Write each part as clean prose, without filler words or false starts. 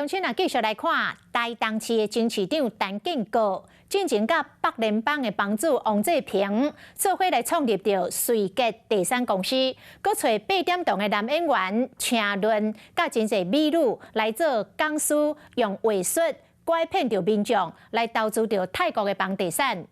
乡亲啊，继续来看台东市的前市长陈建国，进前甲北联邦的帮主王志平做伙来创立着瑞杰第三公司，佮找8点档的男演员请论，甲真侪美女来做讲师，用话术拐骗着民众来投资着泰国的房地产。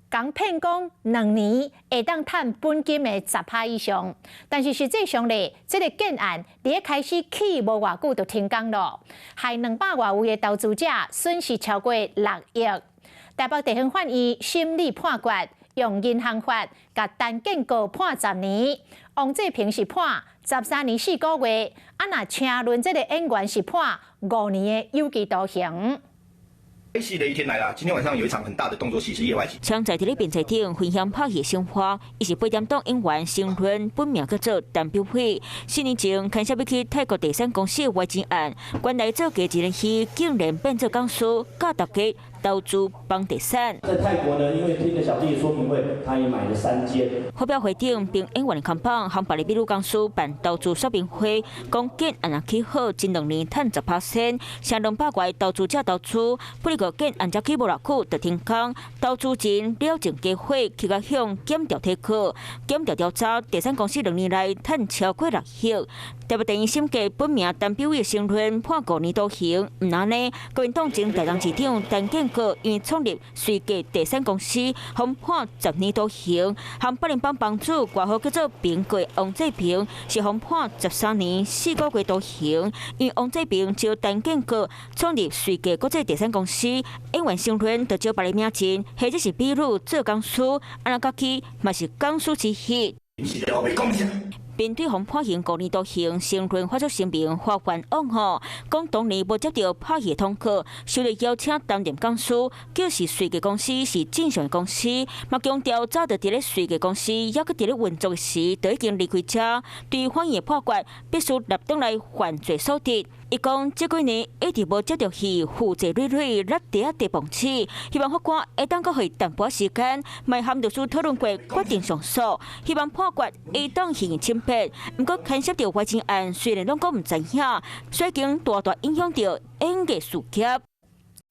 讲骗讲2年会当赚本金的10%以上，但是实际上咧，这个建案伫开始起无偌久就停工咯，害200外位的投资者损失超过6亿。台北地方法院审理判决，用银行法甲陈建国判10年，王志平是判13年4个月，若请论这个演员是判5年的有期徒刑。拍戏的一天来了，今天晚上有一场很大的动作戏是夜外戏。常在咧辩才顶分享拍戏生活，伊是8点档演员成论，本名叫做陈标辉。4年前牵涉要去泰国第三公司的外金案，原来做假一年戏，竟然变做讲师，教大家投资房地产。在泰国呢，因为听了小弟的说明会，他也买了3间。发表会顶并演员的看板，和别的美女讲师办投资说明会，讲建案若起好，近2年赚10%，向200外投资者投资，不过建案才起无偌久就停工，投资人了证加会去甲向检调提课，检调调查第三公司2年来赚超过6亿。台北地院审计本名陈标伟成论判5年徒刑，唔安尼，国民党前台东市长陈建国因创立瑞杰第三公司，被判10年徒刑，和北联邦帮主外号叫做平过王志平，是被判13年4个月徒刑。因王志平招陈建国创立瑞杰国际第三公司，演员成论就招别个名称，或者是美女做讲师，安那讲起嘛是讲师之一。面对被判刑5年徒刑，成论发出声明，法官往后讲当年无接到拍戏通告，受到邀请担任讲师，表示瑞杰公司是正常的公司，嘛强调早就伫咧瑞杰公司还佫伫咧运作时，就已经离开遮。对于法院判决，必须立登来犯罪所得。伊讲，这几年一直无接到戏，负债累累，落地啊地崩起，希望法官会当佮伊淡薄时间，卖含律师讨论过决定上诉，希望判决会当刑轻判。不过牵涉到外金案，虽然拢讲唔知影，所以已经大大影响到演艺事业。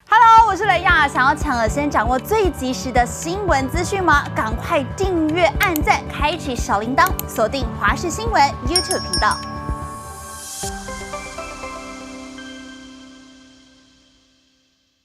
Hello， 我是雷亚，想要抢了先掌握最及时的新闻资讯吗？赶快订阅、按赞、开启小铃铛，锁定华视新闻 YouTube 频道。